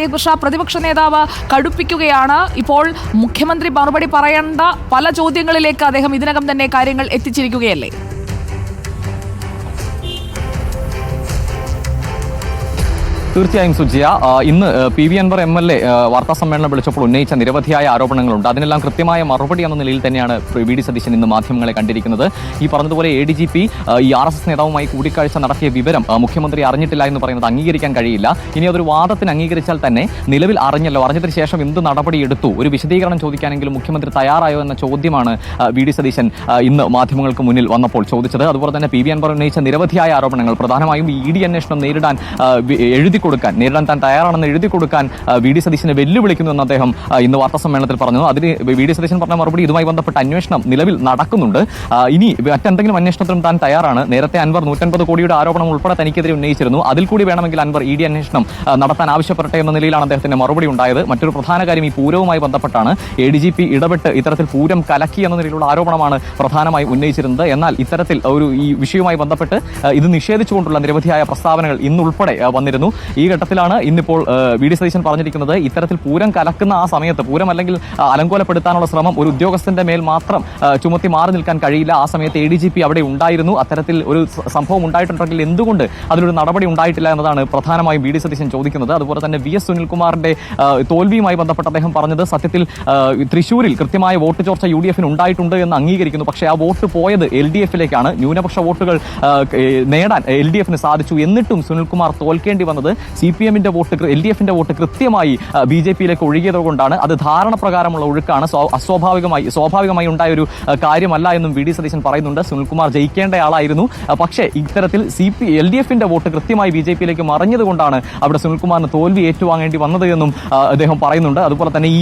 അലി അക്ബർ ഷാ പ്രതിപക്ഷ നേതാവ് കടുപ്പിക്കുകയാണ്. ഇപ്പോൾ മുഖ്യമന്ത്രി മറുപടി പറയേണ്ട പല ചോദ്യങ്ങളിലേക്ക് അദ്ദേഹം ഇതിനകം തന്നെ കാര്യങ്ങൾ എത്തിച്ചിരിക്കുകയല്ലേ? തീർച്ചയായും സുജിയ, ഇന്ന് പി വി അൻവർ MLA വാർത്താ സമ്മേളനം വിളിച്ചപ്പോൾ ഉന്നയിച്ച നിരവധിയായ ആരോപണങ്ങളുണ്ട്. അതിനെല്ലാം കൃത്യമായ മറുപടി എന്ന നിലയിൽ തന്നെയാണ് വി ഡി സതീശൻ ഇന്ന് മാധ്യമങ്ങളെ കണ്ടിരിക്കുന്നത്. ഈ പറഞ്ഞതുപോലെ ADGP ഈ RSS നേതാവുമായി കൂടിക്കാഴ്ച നടത്തിയ വിവരം മുഖ്യമന്ത്രി അറിഞ്ഞിട്ടില്ല എന്ന് പറയുന്നത് അംഗീകരിക്കാൻ കഴിയില്ല. ഇനി അതൊരു വാദത്തിന് അംഗീകരിച്ചാൽ തന്നെ നിലവിൽ അറിഞ്ഞതിന് ശേഷം എന്ത് നടപടിയെടുത്തു, ഒരു വിശദീകരണം ചോദിക്കാനെങ്കിലും മുഖ്യമന്ത്രി തയ്യാറായോ എന്ന ചോദ്യമാണ് വി ഡി സതീശൻ ഇന്ന് മാധ്യമങ്ങൾക്ക് മുന്നിൽ വന്നപ്പോൾ ചോദിച്ചത്. അതുപോലെ തന്നെ പി വി അൻവർ ഉന്നയിച്ച നിരവധിയായ ആരോപണങ്ങൾ, പ്രധാനമായും ED അന്വേഷണം നേരിടാൻ നേരിടാൻ താൻ തയ്യാറാണെന്ന് എഴുതി കൊടുക്കാൻ വി ഡി സതീശനെ വെല്ലുവിളിക്കുന്നു എന്ന് അദ്ദേഹം ഇന്ന് വാർത്താ സമ്മേളനത്തിൽ പറഞ്ഞു. അതിന് വി ഡി സതീശൻ പറഞ്ഞ മറുപടി, ഇതുമായി ബന്ധപ്പെട്ട അന്വേഷണം നിലവിൽ നടക്കുന്നുണ്ട്, ഇനി മറ്റെന്തെങ്കിലും അന്വേഷണത്തിനും താൻ തയ്യാറാണ്. നേരത്തെ അൻവർ 150 കോടിയുടെ ആരോപണം ഉൾപ്പെടെ തനിക്കെതിരെ ഉന്നയിച്ചിരുന്നു. അതിൽ കൂടി വേണമെങ്കിൽ അൻവർ ED അന്വേഷണം നടത്താൻ ആവശ്യപ്പെടട്ടെ എന്ന നിലയിലാണ് അദ്ദേഹത്തിന്റെ മറുപടി ഉണ്ടായത്. മറ്റൊരു പ്രധാന കാര്യം ഈ പൂരവുമായി ബന്ധപ്പെട്ടാണ്. ADGP ഇടപെട്ട് ഇത്തരത്തിൽ പൂരം കലക്കി എന്ന നിലയിലുള്ള ആരോപണമാണ് പ്രധാനമായും ഉന്നയിച്ചിരുന്നത്. എന്നാൽ ഇത്തരത്തിൽ ഈ വിഷയവുമായി ബന്ധപ്പെട്ട് ഇത് നിഷേധിച്ചുകൊണ്ടുള്ള നിരവധിയായ പ്രസ്താവനകൾ ഇന്നുൾപ്പെടെ വന്നിരുന്നു. ഈ ഘട്ടത്തിലാണ് ഇന്നിപ്പോൾ വി ഡി സതീശൻ പറഞ്ഞിരിക്കുന്നത്, ഇത്തരത്തിൽ പൂരം കലക്കുന്ന ആ സമയത്ത് പൂരം അല്ലെങ്കിൽ അലങ്കോലപ്പെടുത്താനുള്ള ശ്രമം ഒരു ഉദ്യോഗസ്ഥന്റെ മേൽ മാത്രം ചുമത്തി മാറി നിൽക്കാൻ കഴിയില്ല. ആ സമയത്ത് ADGP അവിടെ ഉണ്ടായിരുന്നു. അത്തരത്തിൽ ഒരു സംഭവം ഉണ്ടായിട്ടുണ്ടെങ്കിൽ എന്തുകൊണ്ട് അതിലൊരു നടപടി ഉണ്ടായിട്ടില്ല എന്നതാണ് പ്രധാനമായും വി ഡി സതീശൻ ചോദിക്കുന്നത്. അതുപോലെ തന്നെ VS സുനിൽകുമാറിന്റെ തോൽവിയുമായി ബന്ധപ്പെട്ട് അദ്ദേഹം പറഞ്ഞത്, സത്യത്തിൽ തൃശ്ശൂരിൽ കൃത്യമായ വോട്ട് ചോർച്ച UDF ഉണ്ടായിട്ടുണ്ട് എന്ന് അംഗീകരിക്കുന്നു. പക്ഷേ ആ വോട്ട് പോയത് LDF-ലേക്കാണ്. ന്യൂനപക്ഷ വോട്ടുകൾ നേടാൻ LDF-ന് സാധിച്ചു. എന്നിട്ടും സുനിൽകുമാർ തോൽക്കേണ്ടി വന്നത് CPM-ന്റെ വോട്ട്, LDF-ന്റെ വോട്ട് കൃത്യമായി BJP-യിലേക്ക് ഒഴുകിയതുകൊണ്ടാണ്. അത് ധാരണ പ്രകാരമുള്ള ഒഴുക്കാണ്, സ്വാഭാവികമായി ഉണ്ടായ ഒരു കാര്യമല്ല എന്നും വി ഡി സതീശൻ പറയുന്നുണ്ട്. സുനിൽകുമാർ ജയിക്കേണ്ട ആളായിരുന്നു, പക്ഷേ ഇത്തരത്തിൽ LDF-ന്റെ വോട്ട് കൃത്യമായി BJP-യിലേക്ക് മറിഞ്ഞതുകൊണ്ടാണ് അവിടെ സുനിൽകുമാറിന് തോൽവി ഏറ്റുവാങ്ങേണ്ടി വന്നത് എന്നും അദ്ദേഹം പറയുന്നുണ്ട്. അതുപോലെ തന്നെ ഈ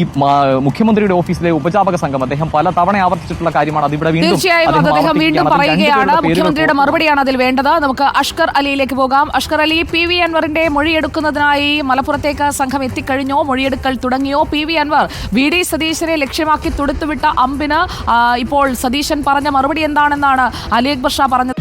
മുഖ്യമന്ത്രിയുടെ ഓഫീസിലെ ഉപജാപക സംഘം അദ്ദേഹം പല തവണ ആവർത്തിച്ചിട്ടുള്ള കാര്യമാണ്. അതിവിടെ വീണ്ടും പറയുകയാണ്. മുഖ്യമന്ത്രിയുടെ മറുപടിയാണ് അതിൽ വേണ്ടത്. നമുക്ക് അഷ്കർ അലിയിലേക്ക് പോകാം. അഷ്കർ അലി, പി വി അൻവറിന്റെ മൊഴിയെടുക്കുന്നതിനായി മലപ്പുറത്തേക്ക് സംഘം എത്തിക്കഴിഞ്ഞോ? മൊഴിയെടുക്കൽ തുടങ്ങിയോ? P V Anvar V D സതീശനെ ലക്ഷ്യമാക്കി തൊടുത്തുവിട്ട അമ്പിന് ഇപ്പോൾ സതീശൻ പറഞ്ഞ മറുപടി എന്താണെന്നാണ് അലി അക്ബർ ഷാ പറഞ്ഞത്?